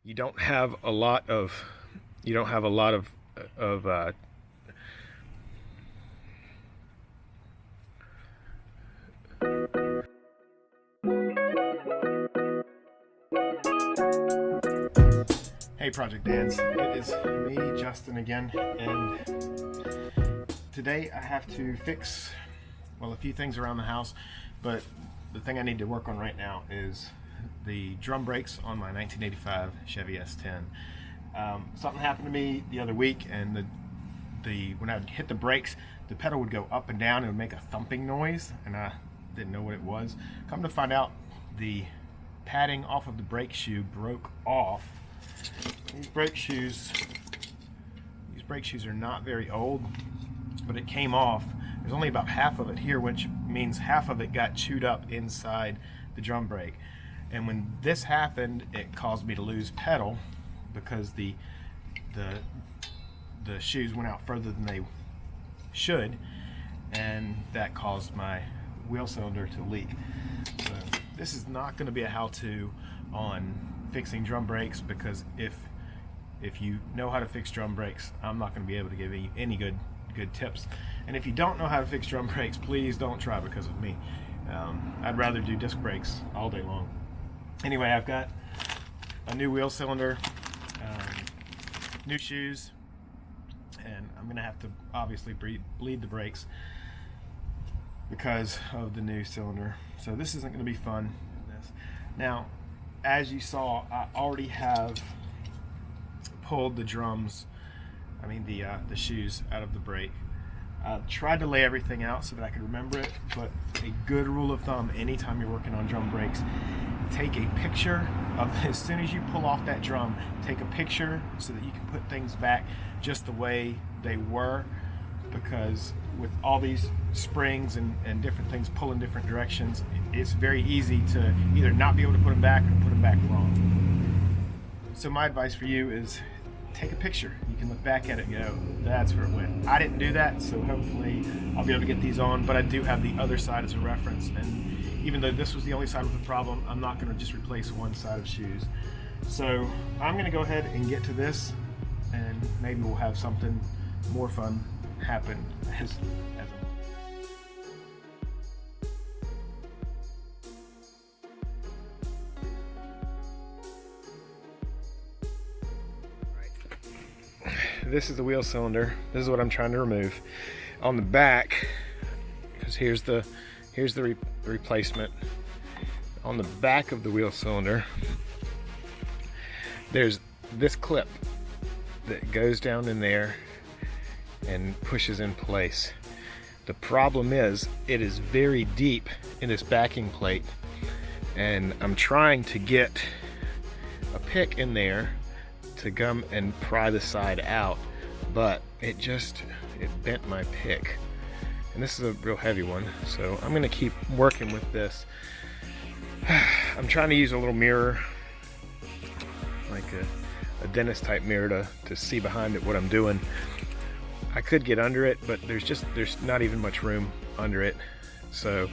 you don't have a lot of Hey Project Dans, it is me, Justin again, and today I have to fix, well, a few things around the house, but the thing I need to work on right now is the drum brakes on my 1985 Chevy S-10. Something happened to me the other week, and when I would hit the brakes, the pedal would go up and down and it would make a thumping noise, and I didn't know what it was. Come to find out, the padding off of the brake shoe broke off. These brake shoes are not very old, but it came off. There's only about half of it here, which means half of it got chewed up inside the drum brake. And when this happened, it caused me to lose pedal because the shoes went out further than they should, and that caused my wheel cylinder to leak. So this is not going to be a how-to on fixing drum brakes, because if you know how to fix drum brakes, I'm not going to be able to give you any good tips. And if you don't know how to fix drum brakes, please don't try because of me. I'd rather do disc brakes all day long. Anyway, I've got a new wheel cylinder, new shoes, and I'm going to have to obviously bleed the brakes because of the new cylinder. So this isn't going to be fun. Now, as you saw, I already have pulled the shoes out of the brake. I tried to lay everything out so that I could remember it, but a good rule of thumb anytime you're working on drum brakes, take a picture of, as soon as you pull off that drum, take a picture so that you can put things back just the way they were, because with all these springs and different things pulling different directions, it's very easy to either not be able to put them back or put them back wrong. So my advice for you is take a picture. You can look back at it and go, that's where it went. I didn't do that, so hopefully I'll be able to get these on, but I do have the other side as a reference, and even though this was the only side with the problem, I'm not going to just replace one side of shoes. So I'm going to go ahead and get to this, and maybe we'll have something more fun happen as This is the wheel cylinder. This is what I'm trying to remove. On the back, because here's the replacement. On the back of the wheel cylinder, there's this clip that goes down in there and pushes in place. The problem is, it is very deep in this backing plate, and I'm trying to get a pick in there to come and pry the side out, but it bent my pick, and this is a real heavy one, so I'm gonna keep working with this. I'm trying to use a little mirror, like a dentist type mirror, to see behind it what I'm doing. I could get under it, but there's not even much room under it, so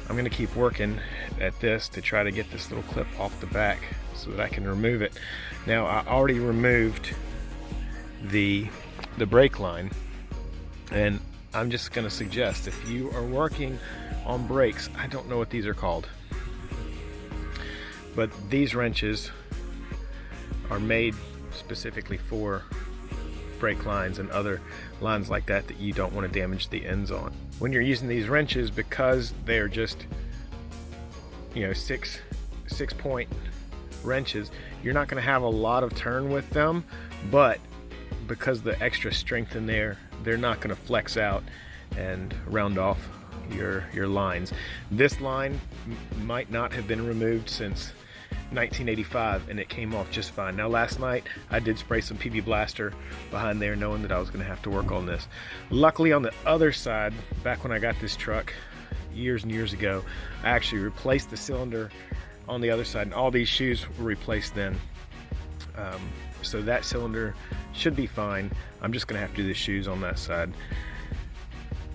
I'm gonna keep working at this to try to get this little clip off the back so that I can remove it. Now, I already removed the brake line, and I'm just gonna suggest, if you are working on brakes, I don't know what these are called, but these wrenches are made specifically for brake lines and other lines like that you don't want to damage the ends on. When you're using these wrenches, because they're just, you know, six point wrenches, you're not going to have a lot of turn with them, but because the extra strength in there, they're not going to flex out and round off your lines. This line might not have been removed since 1985, and it came off just fine. Now, last night I did spray some PB Blaster behind there, knowing that I was going to have to work on this. Luckily, on the other side, back when I got this truck years and years ago, I actually replaced the cylinder on the other side, and all these shoes were replaced then. So that cylinder should be fine. I'm just going to have to do the shoes on that side.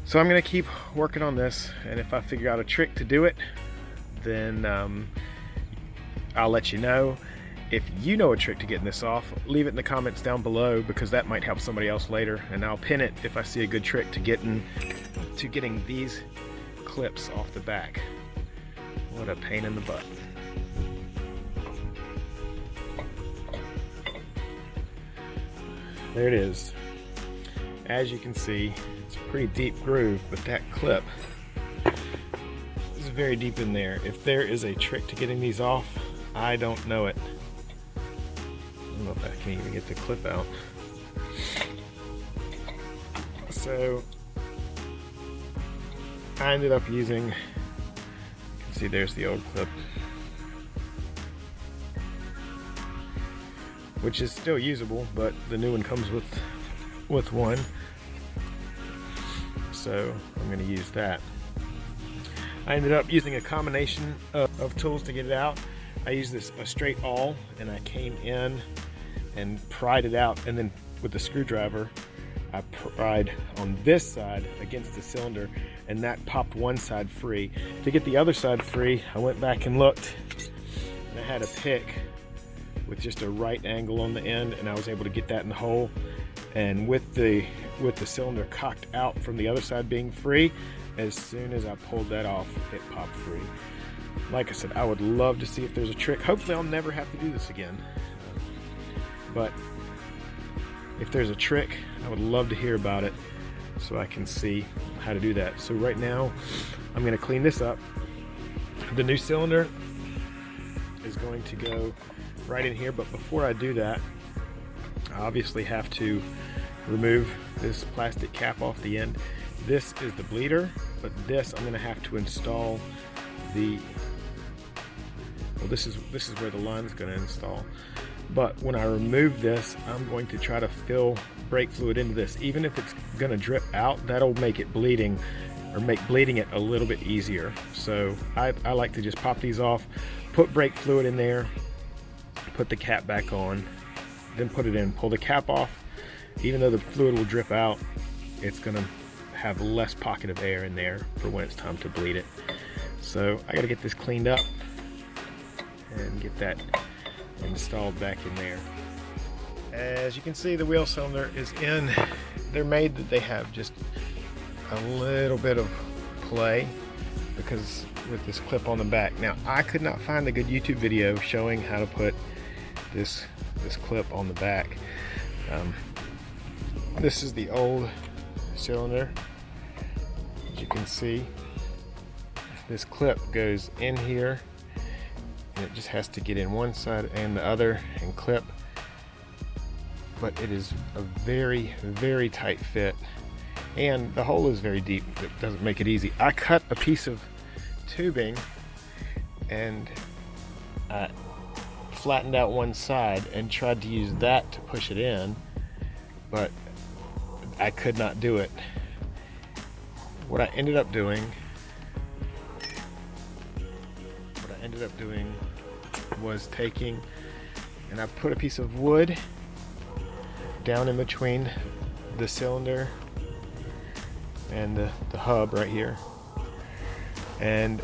So I'm going to keep working on this, and if I figure out a trick to do it, then I'll let you know. If you know a trick to getting this off, leave it in the comments down below, because that might help somebody else later, and I'll pin it if I see a good trick to getting these clips off the back. What a pain in the butt. There it is. As you can see, it's a pretty deep groove, but that clip is very deep in there. If there is a trick to getting these off, I don't know it. I don't know if I can even get the clip out. So I ended up using, you can see there's the old clip, which is still usable, but the new one comes with one. So I'm going to use that. I ended up using a combination of tools to get it out. I used a straight awl, and I came in and pried it out, and then with the screwdriver I pried on this side against the cylinder, and that popped one side free. To get the other side free, I went back and looked, and I had a pick with just a right angle on the end, and I was able to get that in the hole. And with the cylinder cocked out from the other side being free, as soon as I pulled that off, it popped free. Like I said, I would love to see if there's a trick. Hopefully I'll never have to do this again, but if there's a trick, I would love to hear about it so I can see how to do that. So right now I'm going to clean this up. The new cylinder is going to go right in here, but before I do that, I obviously have to remove this plastic cap off the end. This is the bleeder, but this I'm going to have to install the, well, this is where the line's going to install. But when I remove this, I'm going to try to fill brake fluid into this. Even if it's going to drip out, that'll make it bleeding, or make bleeding it a little bit easier. So I like to just pop these off, put brake fluid in there, put the cap back on, then put it in, pull the cap off. Even though the fluid will drip out, it's going to have less pocket of air in there for when it's time to bleed it. So I got to get this cleaned up and get that installed back in there. As you can see, the wheel cylinder is in. They're made that they have just a little bit of play, because with this clip on the back. Now, I could not find a good YouTube video showing how to put this clip on the back. This is the old cylinder. As you can see, this clip goes in here, and it just has to get in one side and the other and clip. But it is a very, very tight fit, and the hole is very deep. It doesn't make it easy. I cut a piece of tubing and I flattened out one side and tried to use that to push it in, but I could not do it. What I ended up doing was taking, and I put a piece of wood down in between the cylinder and the hub right here, and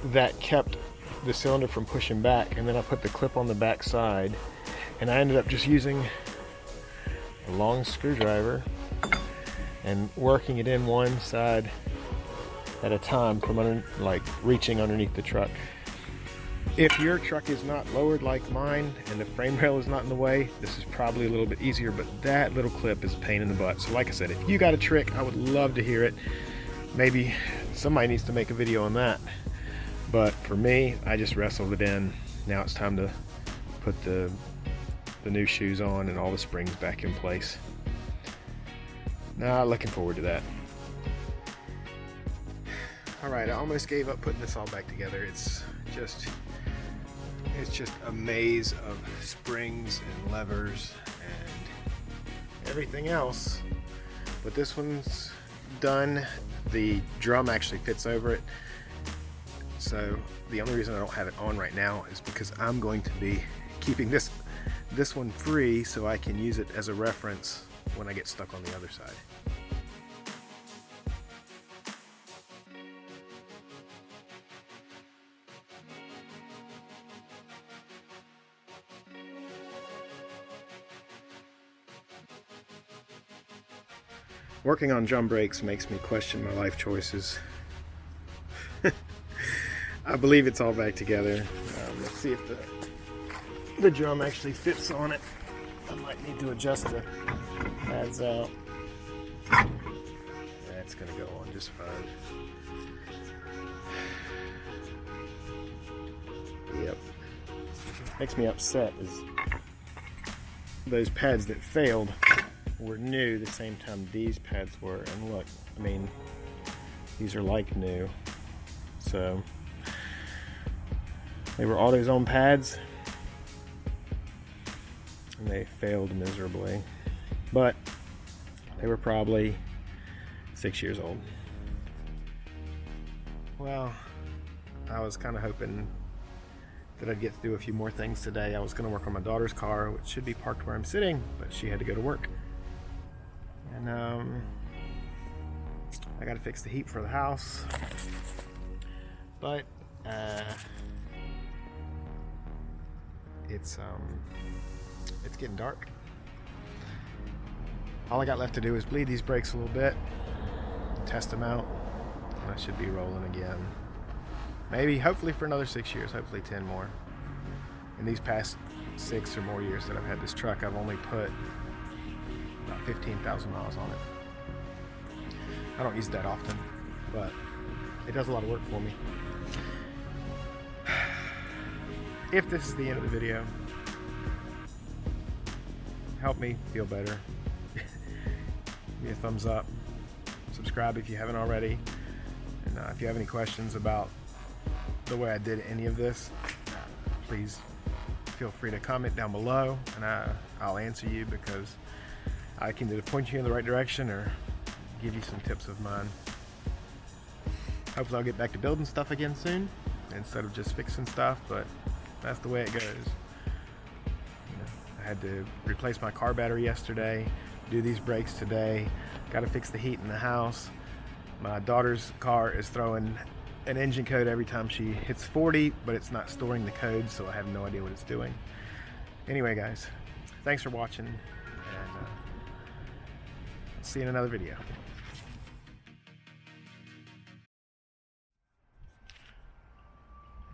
that kept the cylinder from pushing back. And then I put the clip on the back side, and I ended up just using a long screwdriver and working it in one side at a time from under, like reaching underneath the truck. If your truck is not lowered like mine and the frame rail is not in the way, this is probably a little bit easier, but that little clip is a pain in the butt. So like I said, if you got a trick, I would love to hear it. Maybe somebody needs to make a video on that. But for me, I just wrestled it in. Now it's time to put the new shoes on and all the springs back in place. Now, looking forward to that. Alright, I almost gave up putting this all back together. It's just a maze of springs and levers and everything else. But this one's done. The drum actually fits over it. So the only reason I don't have it on right now is because I'm going to be keeping this one free so I can use it as a reference when I get stuck on the other side. Working on drum brakes makes me question my life choices. I believe it's all back together. Let's see if the drum actually fits on it. I might need to adjust the pads out. That's gonna go on just fine. Yep. Makes me upset is those pads that failed were new the same time these pads were, and look, I mean, these are like new. So they were AutoZone pads and they failed miserably, but they were probably 6 years old. Well, I was kind of hoping that I'd get to do a few more things today. I was going to work on my daughter's car, which should be parked where I'm sitting, but she had to go to work. And I got to fix the heat for the house. But it's getting dark. All I got left to do is bleed these brakes a little bit, test them out, and I should be rolling again. Maybe, hopefully for another 6 years, hopefully 10 more. In these past 6 or more years that I've had this truck, I've only put about 15,000 miles on it. I don't use it that often, but it does a lot of work for me. If this is the end of the video, help me feel better. Give me a thumbs up. Subscribe if you haven't already. And if you have any questions about the way I did any of this, please feel free to comment down below, and I'll answer you, because I can either point you in the right direction or give you some tips of mine. Hopefully I'll get back to building stuff again soon instead of just fixing stuff, but that's the way it goes. You know, I had to replace my car battery yesterday, do these brakes today, got to fix the heat in the house. My daughter's car is throwing an engine code every time she hits 40, but it's not storing the code, so I have no idea what it's doing. Anyway, guys, thanks for watching, and I'll see you in another video.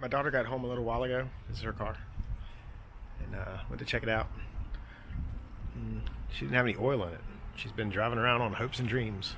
My daughter got home a little while ago. This is her car, and went to check it out. She didn't have any oil in it. She's been driving around on hopes and dreams.